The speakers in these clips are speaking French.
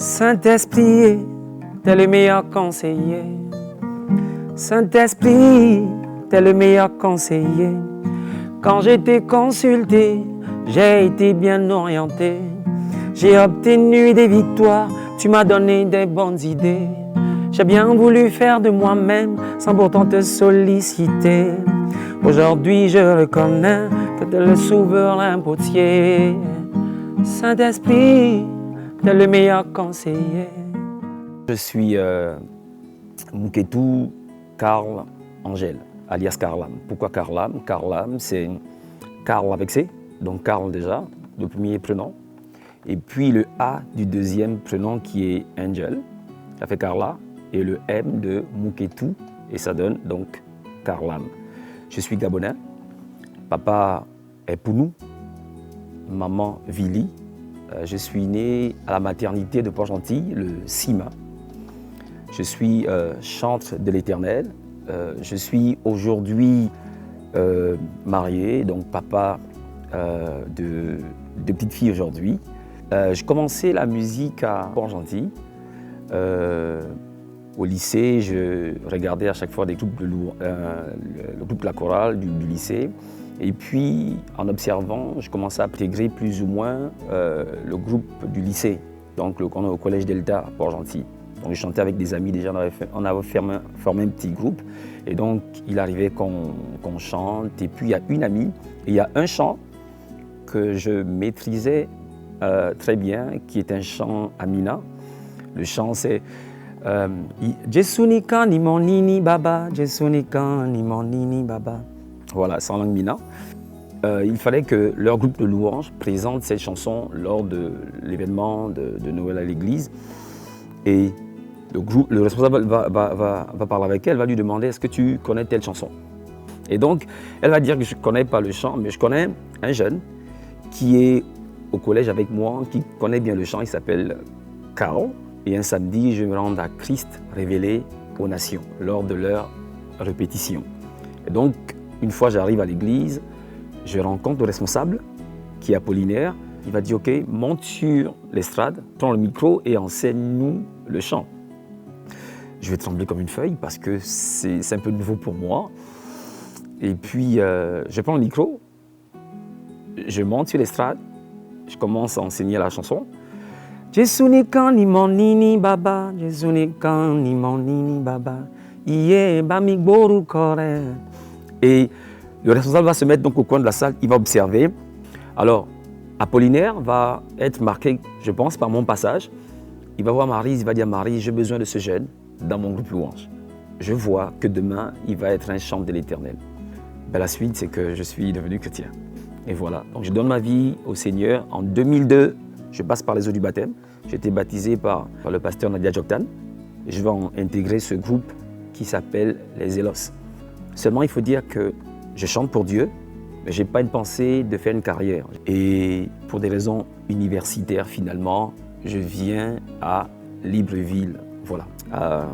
Saint-Esprit, t'es le meilleur conseiller. Saint-Esprit, t'es le meilleur conseiller. Quand j'ai été consulté, j'ai été bien orienté. J'ai obtenu des victoires, tu m'as donné des bonnes idées. J'ai bien voulu faire de moi-même sans pourtant te solliciter. Aujourd'hui je reconnais que t'es le souverain potier. Saint-Esprit, t'es le meilleur conseiller. Je suis Mouketou Karl Angel, alias Karlam. Pourquoi Karlam? Karlam, c'est Karl avec C, donc Karl déjà, le premier prénom. Et puis le A du deuxième prénom qui est Angel, ça fait Karla. Et le M de Mouketou, et ça donne donc Karlam. Je suis gabonais, papa est Pounou, maman Vili. Je suis né à la maternité de Port-Gentil, le 6 mai. Je suis chantre de l'Éternel. Je suis aujourd'hui marié, donc papa de petites filles aujourd'hui. J'ai commencé la musique à Port-Gentil. Au lycée, je regardais à chaque fois des groupes le groupe La Chorale du lycée. Et puis, en observant, je commençais à intégrer plus ou moins le groupe du lycée, donc au collège Delta à Port-Gentil. Donc, je chantais avec des amis déjà, on avait formé un petit groupe. Et donc, il arrivait qu'on chante. Et puis, il y a une amie, et il y a un chant que je maîtrisais très bien, qui est un chant Amina. Le chant, c'est Jesunika ni mon nini baba, Jesunika ni mon nini baba. Voilà, sans langue mina. Il fallait que leur groupe de louanges présente cette chanson lors de l'événement de Noël à l'église. Et le responsable va parler avec elle, va lui demander est-ce que tu connais telle chanson. Et donc, elle va dire que je ne connais pas le chant, mais je connais un jeune qui est au collège avec moi, qui connaît bien le chant, il s'appelle Karl. Et un samedi, je me rends à Christ révélé aux nations lors de leur répétition. Et donc, une fois j'arrive à l'église, je rencontre le responsable qui est Apollinaire. Il va dire, OK, monte sur l'estrade, prends le micro et enseigne-nous le chant. Je vais trembler comme une feuille parce que c'est un peu nouveau pour moi. Et puis, je prends le micro, je monte sur l'estrade, je commence à enseigner la chanson. Jesunika ni mon nini baba, Jesunika ni mon nini baba, iye bami boru kore. Et le responsable va se mettre donc au coin de la salle, il va observer. Alors, Apollinaire va être marqué, je pense, par mon passage. Il va voir Marie, il va dire Marie, j'ai besoin de ce jeune dans mon groupe louange. Je vois que demain, il va être un chant de l'Éternel. Ben, la suite, c'est que je suis devenu chrétien. Et voilà, donc je donne ma vie au Seigneur. En 2002, je passe par les eaux du baptême. J'ai été baptisé par le pasteur Nadia Joktan. Je vais intégrer ce groupe qui s'appelle les Élos. Seulement, il faut dire que je chante pour Dieu, mais je n'ai pas une pensée de faire une carrière. Et pour des raisons universitaires, finalement, je viens à Libreville. Voilà. À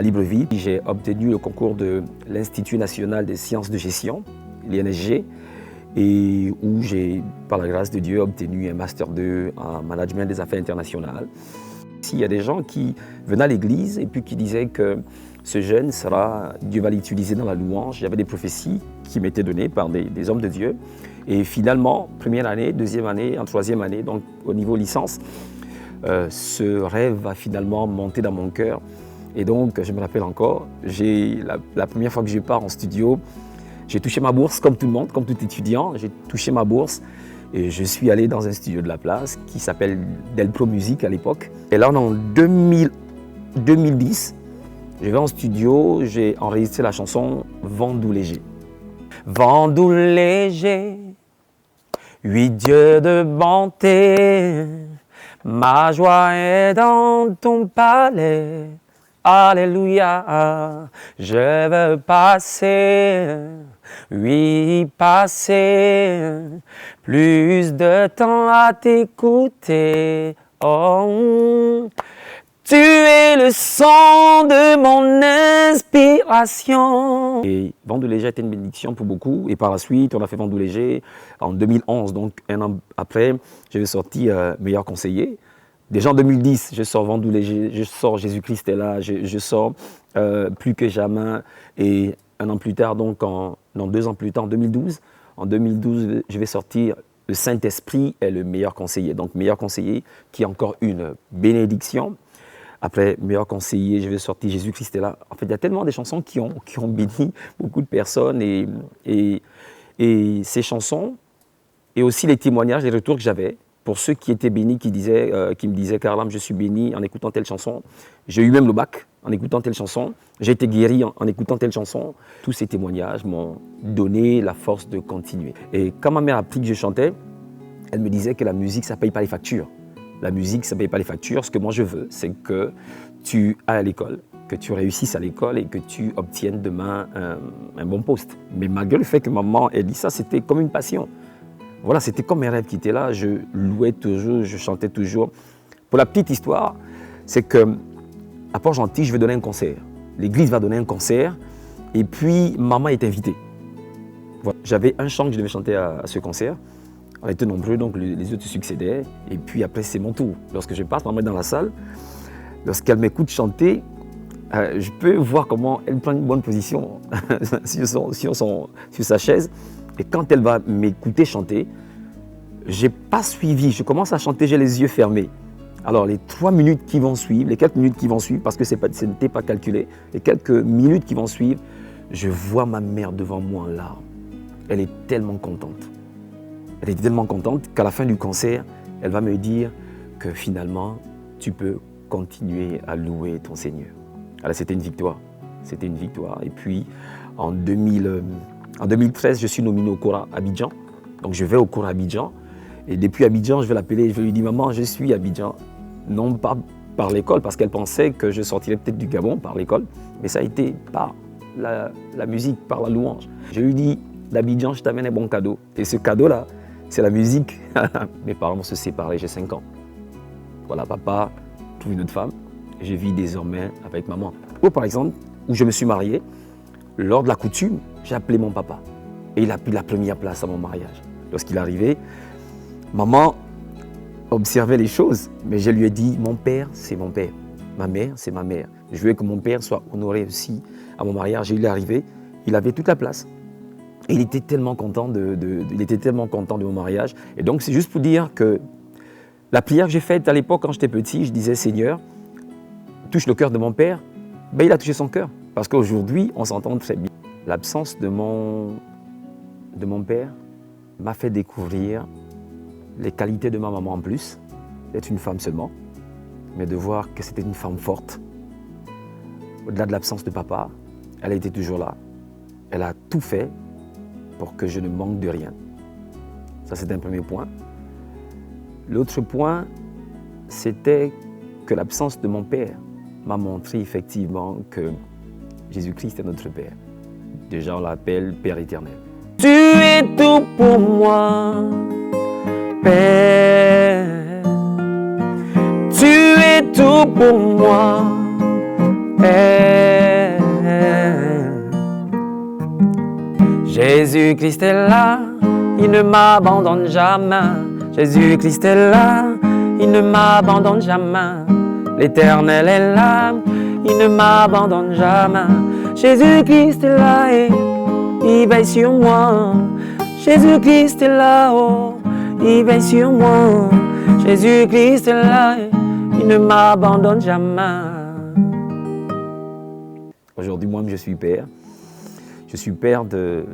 Libreville, j'ai obtenu le concours de l'Institut national des sciences de gestion, l'INSG, et où j'ai, par la grâce de Dieu, obtenu un Master 2 en management des affaires internationales. Il y a des gens qui venaient à l'église et puis qui disaient que ce jeune Dieu va l'utiliser dans la louange. Il y avait des prophéties qui m'étaient données par des hommes de Dieu. Et finalement, première année, deuxième année, en troisième année, donc au niveau licence, ce rêve va finalement monter dans mon cœur. Et donc, je me rappelle encore, la première fois que je pars en studio, j'ai touché ma bourse comme tout le monde, comme tout étudiant. J'ai touché ma bourse et je suis allé dans un studio de la place qui s'appelle Delpro Music à l'époque. Et là, en 2010, je vais en studio, j'ai enregistré la chanson Vent doux léger. Vent doux léger, oui Dieu de bonté, ma joie est dans ton palais. Alléluia, je veux passer, oui passer, plus de temps à t'écouter. Oh, tu es le son de mon inspiration. Et Vent doux léger a été une bénédiction pour beaucoup. Et par la suite, on a fait Vent doux léger en 2011. Donc un an après, j'avais sorti Meilleur conseiller Déjà en 2010, je sors Vendoux léger, je sors Jésus-Christ est là, je sors Plus que jamais. Et un an plus tard, donc non, 2 ans plus tard, en 2012, je vais sortir Le Saint-Esprit est le meilleur conseiller. Donc meilleur conseiller qui est encore une bénédiction. Après meilleur conseiller, je vais sortir Jésus-Christ est là. En fait, il y a tellement de chansons qui ont béni beaucoup de personnes et ces chansons et aussi les témoignages, les retours que j'avais pour ceux qui étaient bénis, qui me disaient Karlam, je suis béni en écoutant telle chanson. J'ai eu même le bac en écoutant telle chanson. J'ai été guéri en écoutant telle chanson. Tous ces témoignages m'ont donné la force de continuer. Et quand ma mère a appris que je chantais, elle me disait que la musique, ça ne paye pas les factures. La musique, ça ne paye pas les factures. Ce que moi je veux, c'est que tu ailles à l'école, que tu réussisses à l'école et que tu obtiennes demain un bon poste. Mais malgré le fait que maman ait dit ça, c'était comme une passion. Voilà, c'était comme mes rêves qui étaient là. Je louais toujours, je chantais toujours. Pour la petite histoire, c'est que à Port-Gentil, je vais donner un concert. L'église va donner un concert et puis maman est invitée. Voilà. J'avais un chant que je devais chanter à ce concert. On était nombreux, donc les autres se succédaient. Et puis après, c'est mon tour. Lorsque je passe, maman est dans la salle. Lorsqu'elle m'écoute chanter, je peux voir comment elle prend une bonne position sur sa chaise. Et quand elle va m'écouter chanter, je n'ai pas suivi. Je commence à chanter, j'ai les yeux fermés. Alors les 3 minutes qui vont suivre, les 4 minutes qui vont suivre, parce que ce n'était pas calculé, les quelques minutes qui vont suivre, je vois ma mère devant moi en larmes. Elle est tellement contente. Elle est tellement contente qu'à la fin du concert, elle va me dire que finalement, tu peux continuer à louer ton Seigneur. Alors c'était une victoire. C'était une victoire. Et puis en 2013, je suis nominé au Kora Abidjan. Donc je vais au Kora Abidjan. Et depuis Abidjan, je vais l'appeler, je vais lui dire « Maman, je suis Abidjan ». Non pas par l'école, parce qu'elle pensait que je sortirais peut-être du Gabon par l'école, mais ça a été par la musique, par la louange. Je lui dis « D'Abidjan, je t'amène un bon cadeau ». Et ce cadeau-là, c'est la musique. Mes parents vont se séparer, j'ai 5 ans. Voilà, papa trouve une autre femme. Je vis désormais avec maman. Ou par exemple, où je me suis marié, lors de la coutume, j'ai appelé mon papa. Et il a pris la première place à mon mariage. Lorsqu'il est arrivé, maman observait les choses, mais je lui ai dit, mon père, c'est mon père. Ma mère, c'est ma mère. Je voulais que mon père soit honoré aussi à mon mariage. Et il est arrivé, il avait toute la place. Et il était tellement content de mon mariage. Et donc, c'est juste pour dire que la prière que j'ai faite à l'époque, quand j'étais petit, je disais, Seigneur, touche le cœur de mon père. Ben, il a touché son cœur. Parce qu'aujourd'hui, on s'entend très bien. L'absence de mon père m'a fait découvrir les qualités de ma maman en plus, d'être une femme seulement, mais de voir que c'était une femme forte. Au-delà de l'absence de papa, elle a été toujours là. Elle a tout fait pour que je ne manque de rien. Ça, c'est un premier point. L'autre point, c'était que l'absence de mon père m'a montré effectivement que Jésus-Christ est notre Père. Déjà, on l'appelle Père éternel. Tu es tout pour moi, Père. Tu es tout pour moi, Père. Jésus-Christ est là, il ne m'abandonne jamais. Jésus-Christ est là, il ne m'abandonne jamais. L'Éternel est là, il ne m'abandonne jamais. Jésus-Christ est là et il veille sur moi. Jésus-Christ est là, oh, il veille sur moi. Jésus-Christ est là et il ne m'abandonne jamais. Aujourd'hui, moi-même, je suis père. Je suis père de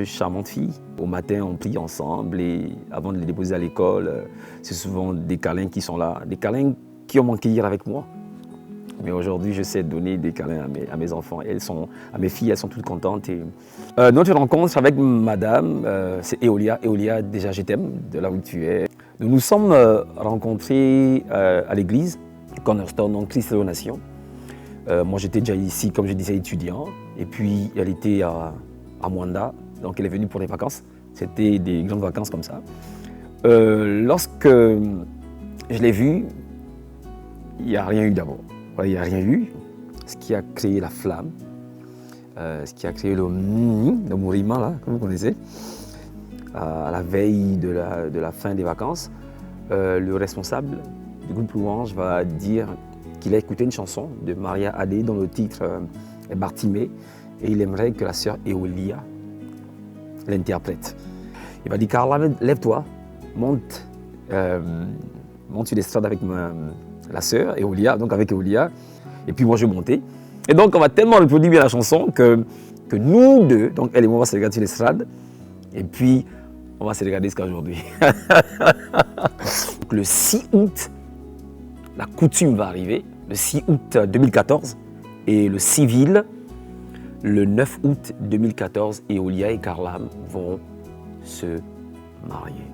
charmantes filles. Au matin, on prie ensemble et avant de les déposer à l'école, c'est souvent des câlins qui sont là, des câlins qui ont manqué hier avec moi. Mais aujourd'hui, je sais donner des câlins à mes enfants. À mes filles, elles sont toutes contentes. Et, notre rencontre avec madame, c'est Eolia. Eolia, déjà, je t'aime, de là où tu es. Nous nous sommes rencontrés à l'église, Cornerstone, en Christ et aux Nations. Moi, j'étais déjà ici, comme je disais, étudiant. Et puis, elle était à Mwanda, donc elle est venue pour les vacances. C'était des grandes vacances comme ça. Lorsque je l'ai vue, il n'y a rien eu d'abord. Voilà, il n'y a rien eu. Ce qui a créé la flamme, ce qui a créé le mouvement, là, comme vous connaissez, à la veille de la fin des vacances, le responsable du groupe Louange va dire qu'il a écouté une chanson de Maria Adé dont le titre est Bartimée et il aimerait que la sœur Eolia l'interprète. Il va dire Carla, lève-toi, monte sur l'estrade avec la sœur Eolia, donc avec Eolia, et puis moi je vais monter. Et donc on va tellement reproduire bien la chanson que nous deux, donc elle et moi on va se regarder sur l'estrade, et puis on va se regarder jusqu'à aujourd'hui. Le 6 août, la coutume va arriver, le 6 août 2014, et le civil, le 9 août 2014, Eolia et Carla vont se marier.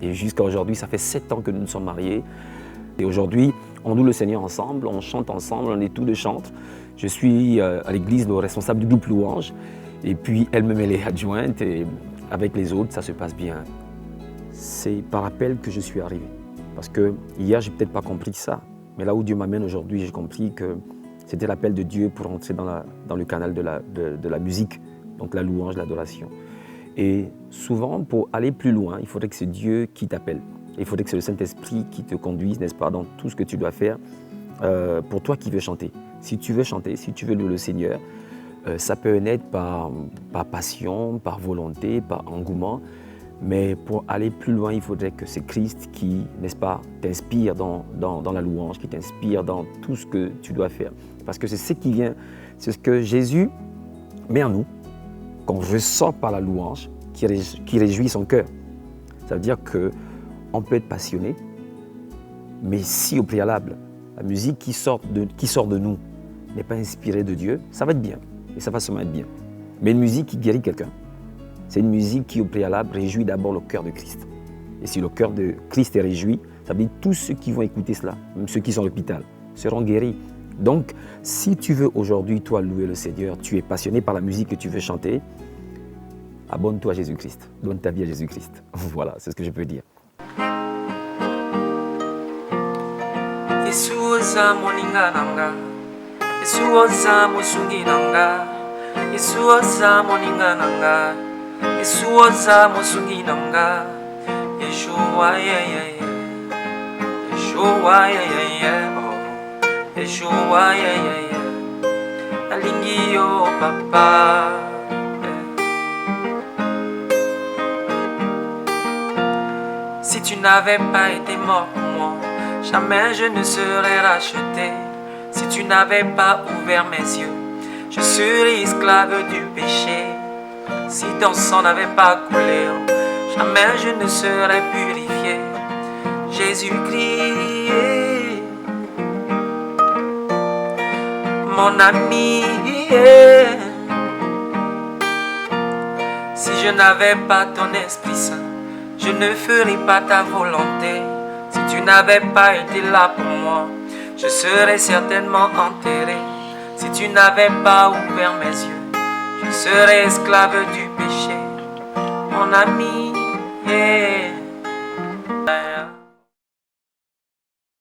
Et jusqu'à aujourd'hui, ça fait 7 ans que nous nous sommes mariés. Et aujourd'hui, on loue le Seigneur ensemble, on chante ensemble, on est tous deux chantres. Je suis à l'église le responsable du groupe Louange. Et puis, elle me met les adjointes et avec les autres, ça se passe bien. C'est par appel que je suis arrivé. Parce que hier, je n'ai peut-être pas compris ça. Mais là où Dieu m'amène aujourd'hui, j'ai compris que c'était l'appel de Dieu pour entrer dans le canal de la musique, donc la louange, l'adoration. Et souvent, pour aller plus loin, il faudrait que c'est Dieu qui t'appelle. Il faudrait que c'est le Saint-Esprit qui te conduise, n'est-ce pas, dans tout ce que tu dois faire pour toi qui veux chanter. Si tu veux chanter, si tu veux louer le Seigneur, ça peut naître par passion, par volonté, par engouement. Mais pour aller plus loin, il faudrait que c'est Christ qui, n'est-ce pas, t'inspire dans la louange, qui t'inspire dans tout ce que tu dois faire. Parce que c'est ce qui vient, c'est ce que Jésus met en nous, qu'on ressort par la louange, qui réjouit son cœur. Ça veut dire qu'on peut être passionné, mais si au préalable, la musique qui sort de nous n'est pas inspirée de Dieu, ça va être bien, et ça va seulement être bien. Mais une musique qui guérit quelqu'un, c'est une musique qui, au préalable, réjouit d'abord le cœur de Christ. Et si le cœur de Christ est réjoui, ça veut dire que tous ceux qui vont écouter cela, même ceux qui sont à l'hôpital, seront guéris. Donc, si tu veux aujourd'hui, toi, louer le Seigneur, tu es passionné par la musique que tu veux chanter, abonne-toi à Jésus-Christ. Donne ta vie à Jésus-Christ. Voilà, c'est ce que je peux dire. Yesuoza musungi nanga Yeshua yeah yeah yeah Yeshua yeah yeah yeah oh Yeshua yeah yeah yeah Alingi yo papa Si tu n'avais pas été mort pour moi, jamais je ne serais racheté. Si tu n'avais pas ouvert mes yeux, je serais esclave du péché. Si ton sang n'avait pas coulé, jamais je ne serais purifié. Jésus-Christ, mon ami. Si je n'avais pas ton Esprit Saint, je ne ferais pas ta volonté. Si tu n'avais pas été là pour moi, je serais certainement enterré. Si tu n'avais pas ouvert mes yeux, je serai esclave du péché, mon ami. Yeah.